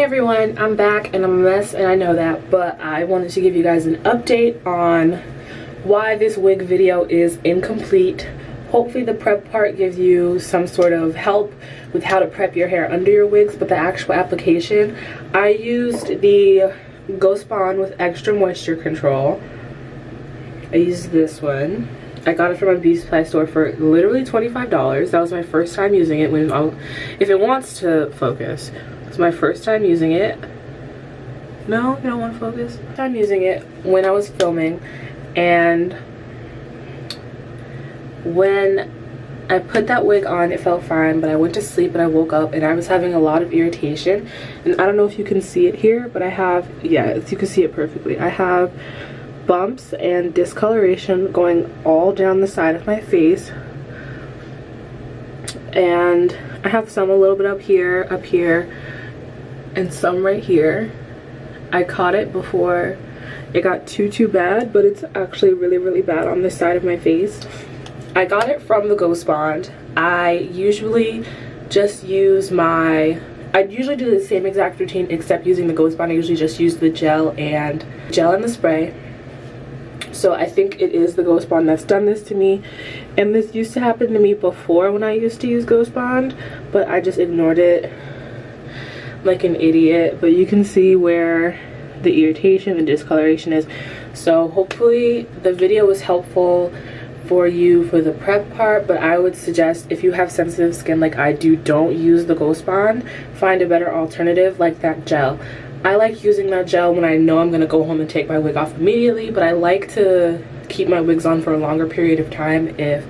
Hey everyone, I'm back and I'm a mess and I know that, but I wanted to give you guys an update on why this wig video is incomplete. Hopefully the prep part gives you some sort of help with how to prep your hair under your wigs, but the actual application, I used the GhostBond with extra moisture control. I used this one. I got it from a beauty supply store for literally $25. That was my first time using it. If it wants to focus. It's my first time using it. No, you don't want to focus. I'm using it when I was filming, and when I put that wig on, it felt fine, but I went to sleep and I woke up and I was having a lot of irritation. And I don't know if you can see it here, but I have, yeah, you can see it perfectly. I have bumps and discoloration going all down the side of my face. And I have some a little bit up here, and some right here. I caught it before it got too bad, but it's actually really bad on this side of my face. I got it from the GhostBond. I usually just use I usually do the same exact routine except using the GhostBond. I usually just use the gel and the spray. So I think it is the GhostBond that's done this to me, and this used to happen to me before when I used to use GhostBond, but I just ignored it like an idiot. But you can see where the irritation and discoloration is. So hopefully the video was helpful for you for the prep part, but I would suggest, if you have sensitive skin like I do, don't use the GhostBond. Find a better alternative like that gel. I like using that gel when I know I'm gonna go home and take my wig off immediately, but I like to keep my wigs on for a longer period of time if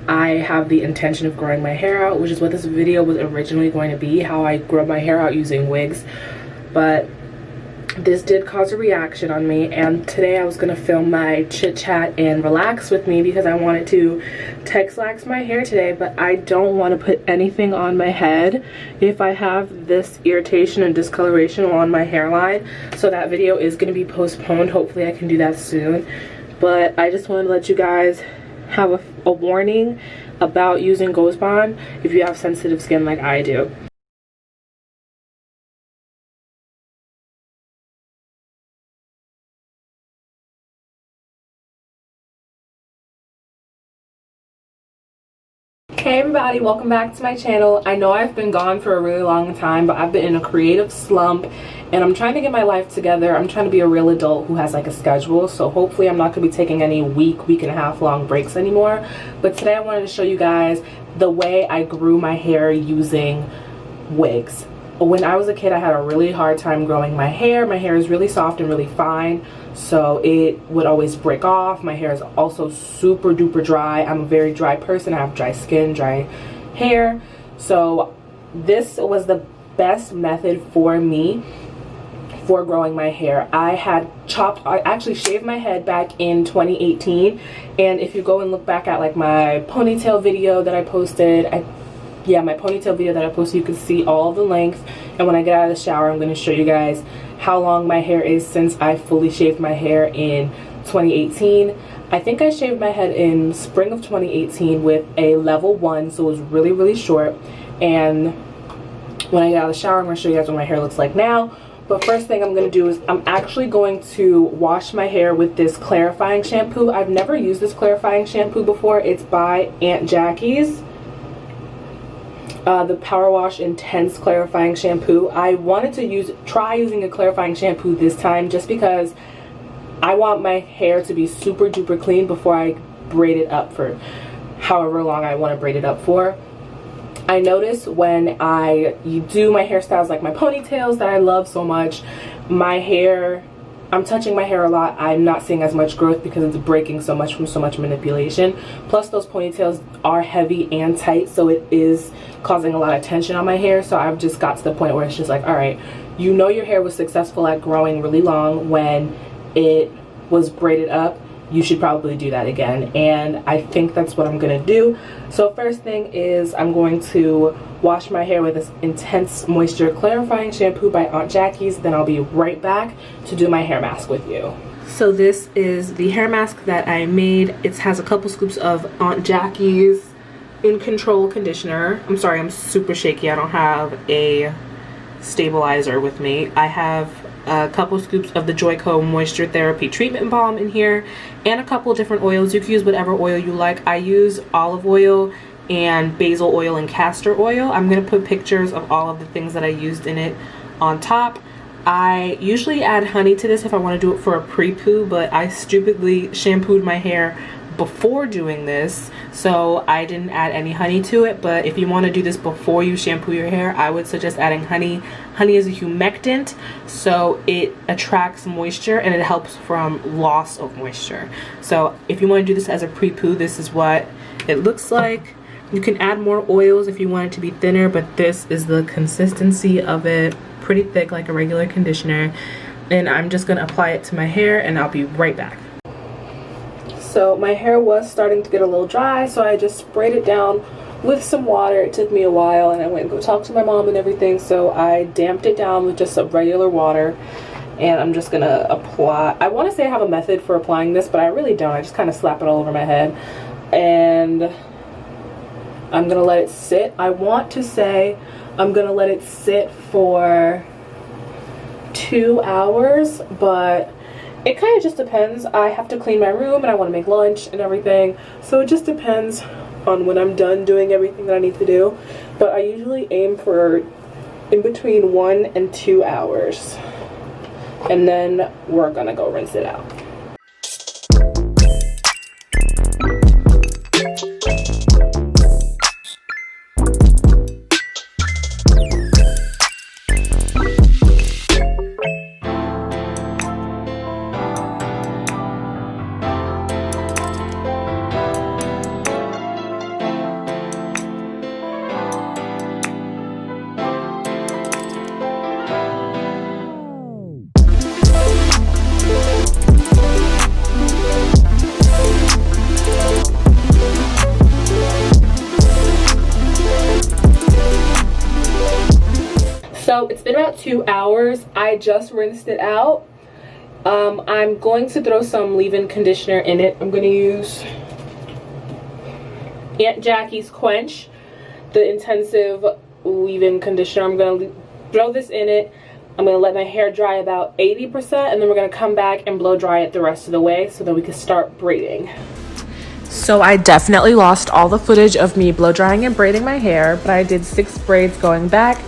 I have the intention of growing my hair out, which is what this video was originally going to be, how I grow my hair out using wigs. But this did cause a reaction on me, and today I was going to film my chit chat and relax with me because I wanted to texlax my hair today, but I don't want to put anything on my head if I have this irritation and discoloration on my hairline. So that video is going to be postponed. Hopefully I can do that soon, but I just wanted to let you guys have a warning about using GhostBond if you have sensitive skin like I do. Hey everybody, welcome back to my channel. I know I've been gone for a really long time, but I've been in a creative slump and I'm trying to get my life together. I'm trying to be a real adult who has like a schedule, so hopefully I'm not going to be taking any week and a half long breaks anymore. But today I wanted to show you guys the way I grew my hair using wigs. When I was a kid, I had a really hard time growing my hair. My hair is really soft and really fine, so it would always break off. My hair is also super duper dry. I'm a very dry person. I have dry skin, dry hair. So this was the best method for me for growing my hair. I actually shaved my head back in 2018, and if you go and look back at like my ponytail video that I posted, my ponytail video that I posted, you can see all the length. And when I get out of the shower, I'm going to show you guys how long my hair is since I fully shaved my hair in 2018. I think I shaved my head in spring of 2018 with a level 1, so it was really short. And when I get out of the shower, I'm going to show you guys what my hair looks like now. But first thing I'm going to do is I'm actually going to wash my hair with this clarifying shampoo. I've never used this clarifying shampoo before. It's by Aunt Jackie's. The Power Wash Intense Clarifying Shampoo. I wanted to try using a clarifying shampoo this time just because I want my hair to be super duper clean before I braid it up for however long I want to braid it up for. I notice when you do my hairstyles like my ponytails that I love so much, I'm touching my hair a lot. I'm not seeing as much growth because it's breaking so much from so much manipulation. Plus those ponytails are heavy and tight, so it is causing a lot of tension on my hair. So I've just got to the point where it's just like, all right, you know your hair was successful at growing really long when it was braided up. You should probably do that again, and I think that's what I'm gonna do. So first thing is I'm going to wash my hair with this Intense Moisture Clarifying Shampoo by Aunt Jackie's. Then I'll be right back to do my hair mask with you. So this is the hair mask that I made. It has a couple scoops of Aunt Jackie's In Control conditioner. I'm sorry, I'm super shaky. I don't have a stabilizer with me. I have a couple scoops of the Joico Moisture Therapy Treatment Balm in here, and a couple different oils. You can use whatever oil you like. I use olive oil and basil oil and castor oil. I'm going to put pictures of all of the things that I used in it on top. I usually add honey to this if I want to do it for a pre-poo, but I stupidly shampooed my hair before doing this, so I didn't add any honey to it. But if you want to do this before you shampoo your hair, I would suggest adding honey. Honey is a humectant, so it attracts moisture and it helps from loss of moisture. So if you want to do this as a pre-poo, this is what it looks like. You can add more oils if you want it to be thinner, but this is the consistency of it. Pretty thick, like a regular conditioner. And I'm just gonna apply it to my hair and I'll be right back. So my hair was starting to get a little dry, so I just sprayed it down with some water. It took me a while, and I went and go talk to my mom and everything, so I damped it down with just some regular water. And I'm just gonna apply. I want to say I have a method for applying this, but I really don't. I just kind of slap it all over my head, and I'm gonna let it sit. I want to say I'm gonna let it sit for 2 hours, but it kind of just depends. I have to clean my room and I want to make lunch and everything, so it just depends on when I'm done doing everything that I need to do. But I usually aim for in between 1 and 2 hours, and then we're gonna go rinse it out. So it's been about 2 hours. I just rinsed it out. I'm going to throw some leave-in conditioner in it. I'm going to use Aunt Jackie's Quench, the intensive leave-in conditioner. I'm going to throw this in it. I'm going to let my hair dry about 80%, and then we're going to come back and blow dry it the rest of the way so that we can start braiding. So I definitely lost all the footage of me blow drying and braiding my hair, but I did 6 braids going back.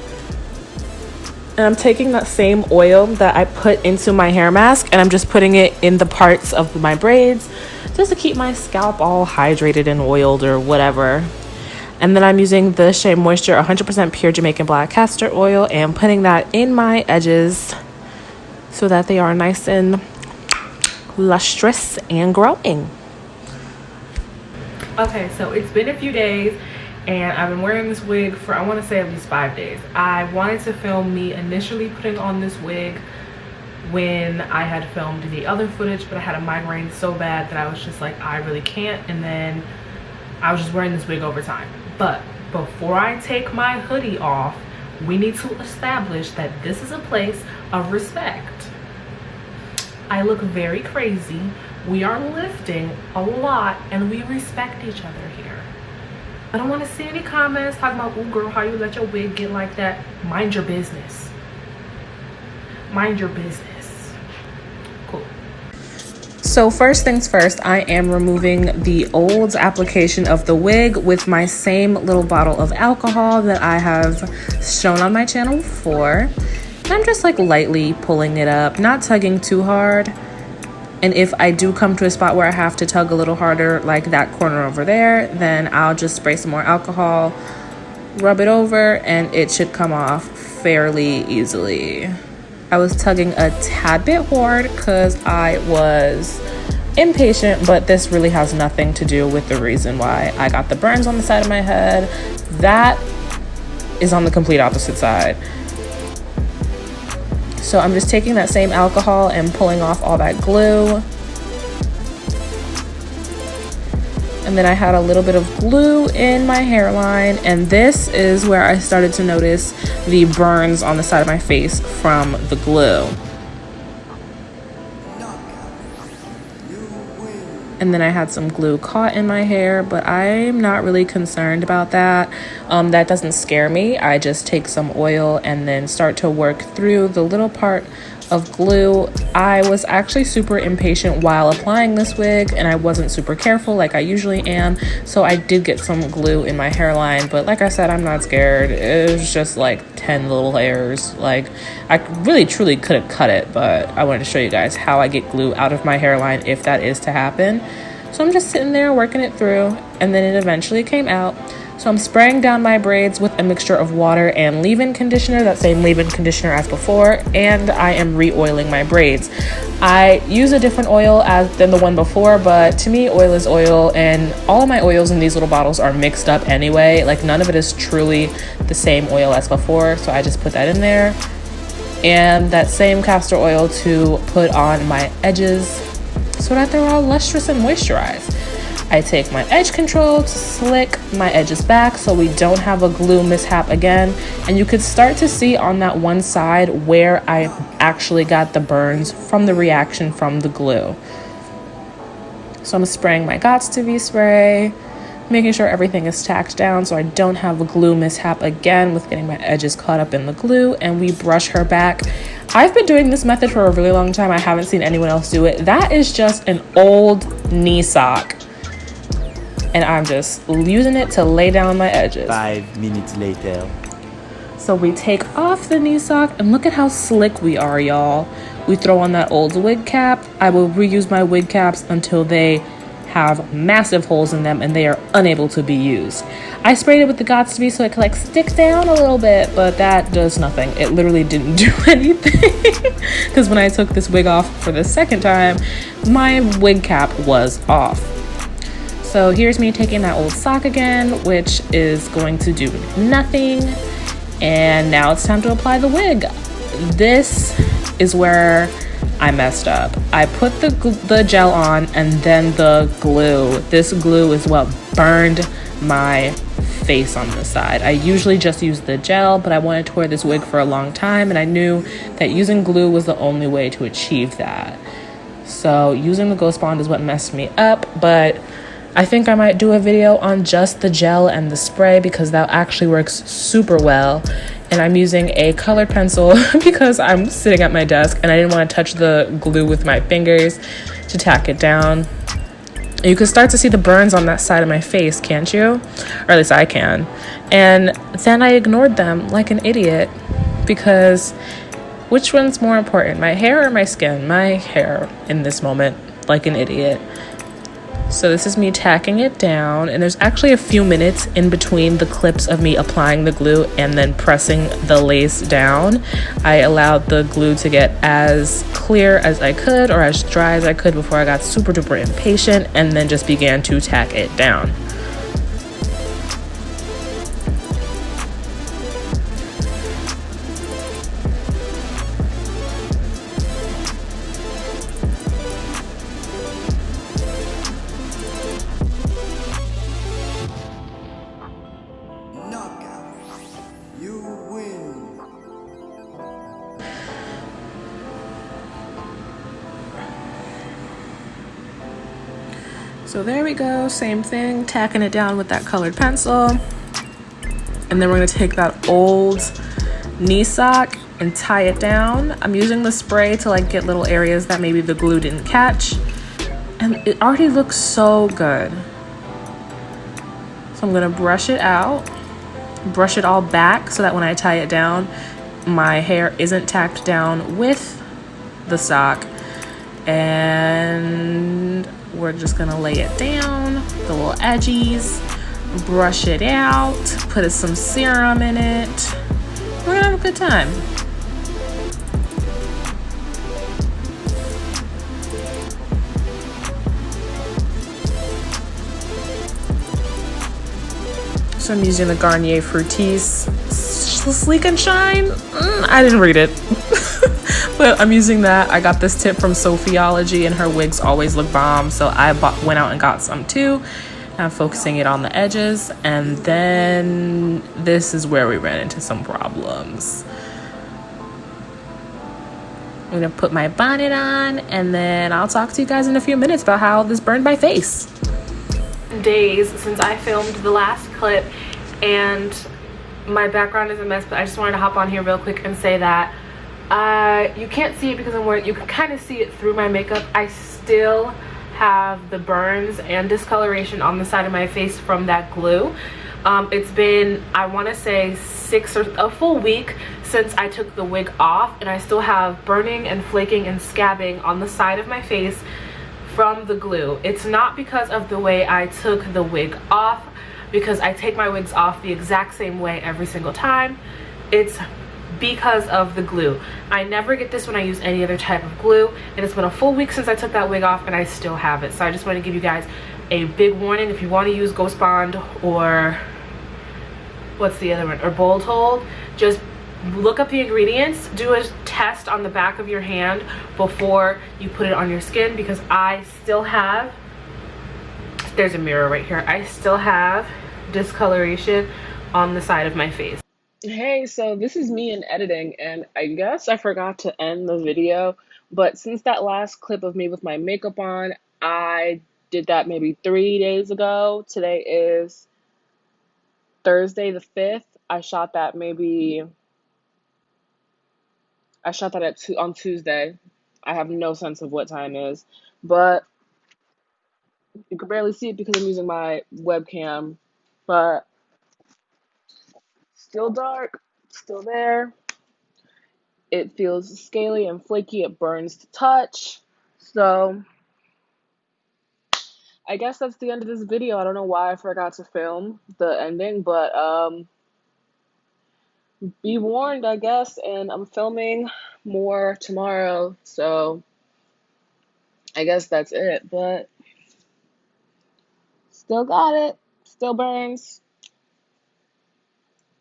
And I'm taking that same oil that I put into my hair mask, and I'm just putting it in the parts of my braids just to keep my scalp all hydrated and oiled or whatever. And then I'm using the Shea Moisture 100% pure Jamaican black castor oil and putting that in my edges so that they are nice and lustrous and growing. Okay, so it's been a few days and I've been wearing this wig for, I want to say, at least 5 days. I wanted to film me initially putting on this wig when I had filmed the other footage, but I had a migraine so bad that I was just like, I really can't. And then I was just wearing this wig over time. But before I take my hoodie off, we need to establish that this is a place of respect. I look very crazy. We are lifting a lot and we respect each other here. I don't want to see any comments talking about, "Ooh girl, how you let your wig get like that?" Mind your business. Mind your business. Cool. So first things first, I am removing the old application of the wig with my same little bottle of alcohol that I have shown on my channel before. And I'm just like lightly pulling it up, not tugging too hard. And if I do come to a spot where I have to tug a little harder, like that corner over there, then I'll just spray some more alcohol, rub it over, and it should come off fairly easily. I was tugging a tad bit hard because I was impatient, but this really has nothing to do with the reason why I got the burns on the side of my head. That is on the complete opposite side. So I'm just taking that same alcohol and pulling off all that glue. And then I had a little bit of glue in my hairline, and this is where I started to notice the burns on the side of my face from the glue. And then I had some glue caught in my hair, but I'm not really concerned about that. That doesn't scare me. I just take some oil and then start to work through the little part of glue. I was actually super impatient while applying this wig, and I wasn't super careful like I usually am, so I did get some glue in my hairline, but like I said, I'm not scared. It was just like 10 little hairs. Like, I really truly could have cut it, but I wanted to show you guys how I get glue out of my hairline if that is to happen. So I'm just sitting there working it through, and then it eventually came out. So I'm spraying down my braids with a mixture of water and leave-in conditioner, that same leave-in conditioner as before, and I am re-oiling my braids. I use a different oil than the one before, but to me, oil is oil, and all of my oils in these little bottles are mixed up anyway. Like, none of it is truly the same oil as before, so I just put that in there. And that same castor oil to put on my edges so that they're all lustrous and moisturized. I take my edge control to slick my edges back so we don't have a glue mishap again. And you could start to see on that one side where I actually got the burns from the reaction from the glue. So I'm spraying my Got2b spray, making sure everything is tacked down so I don't have a glue mishap again with getting my edges caught up in the glue, and we brush her back. I've been doing this method for a really long time. I haven't seen anyone else do it. That is just an old knee sock, and I'm just using it to lay down my edges. 5 minutes later. So we take off the knee sock, and look at how slick we are, y'all. We throw on that old wig cap. I will reuse my wig caps until they have massive holes in them and they are unable to be used. I sprayed it with the Got2b so it could like stick down a little bit, but that does nothing. It literally didn't do anything because when I took this wig off for the second time, my wig cap was off. So here's me taking that old sock again, which is going to do nothing. And now it's time to apply the wig. This is where I messed up. I put the gel on and then the glue. This glue is what burned my face on the side. I usually just use the gel, but I wanted to wear this wig for a long time, and I knew that using glue was the only way to achieve that. So using the GhostBond is what messed me up, but I think I might do a video on just the gel and the spray because that actually works super well. And I'm using a colored pencil because I'm sitting at my desk and I didn't want to touch the glue with my fingers to tack it down. You can start to see the burns on that side of my face, can't you? Or at least I can. And then I ignored them like an idiot because which one's more important, my hair or my skin? My hair in this moment, like an idiot. So this is me tacking it down, and there's actually a few minutes in between the clips of me applying the glue and then pressing the lace down. I allowed the glue to get as clear as I could or as dry as I could before I got super duper impatient and then just began to tack it down. So there we go, same thing, tacking it down with that colored pencil. And then we're gonna take that old knee sock and tie it down. I'm using the spray to like get little areas that maybe the glue didn't catch. And it already looks so good. So I'm gonna brush it out, brush it all back so that when I tie it down, my hair isn't tacked down with the sock. And we're just gonna lay it down, the little edges, brush it out, put some serum in it. We're gonna have a good time. So I'm using the Garnier Fructis Sleek and Shine. I didn't read it. But I'm using that. I got this tip from Sophiology and her wigs always look bomb. So I went out and got some too. I'm focusing it on the edges. And then this is where we ran into some problems. I'm gonna put my bonnet on, and then I'll talk to you guys in a few minutes about how this burned my face. Days since I filmed the last clip, and my background is a mess, but I just wanted to hop on here real quick and say that you can't see it because I'm wearing, you can kind of see it through my makeup. I still have the burns and discoloration on the side of my face from that glue. It's been, I want to say, a full week since I took the wig off, and I still have burning and flaking and scabbing on the side of my face from the glue. It's not because of the way I took the wig off, because I take my wigs off the exact same way every single time. It's because of the glue. I never get this when I use any other type of glue, and it's been a full week since I took that wig off and I still have it. So I just want to give you guys a big warning. If you want to use GhostBond or what's the other one, or Bold Hold, just look up the ingredients, do a test on the back of your hand before you put it on your skin, because I still have, there's a mirror right here, I still have discoloration on the side of my face. Hey, so this is me in editing, and I guess I forgot to end the video, but since that last clip of me with my makeup on, I did that maybe 3 days ago. Today is Thursday the 5th. I shot that on Tuesday. I have no sense of what time is, but you can barely see it because I'm using my webcam, but still dark, still there. It feels scaly and flaky, it burns to touch. So I guess that's the end of this video. I don't know why I forgot to film the ending, but be warned, I guess, and I'm filming more tomorrow, so I guess that's it, but still got it, still burns.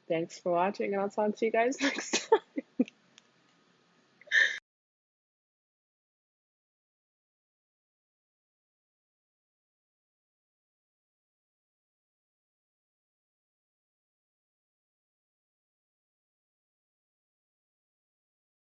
Thanks for watching, and I'll talk to you guys next time.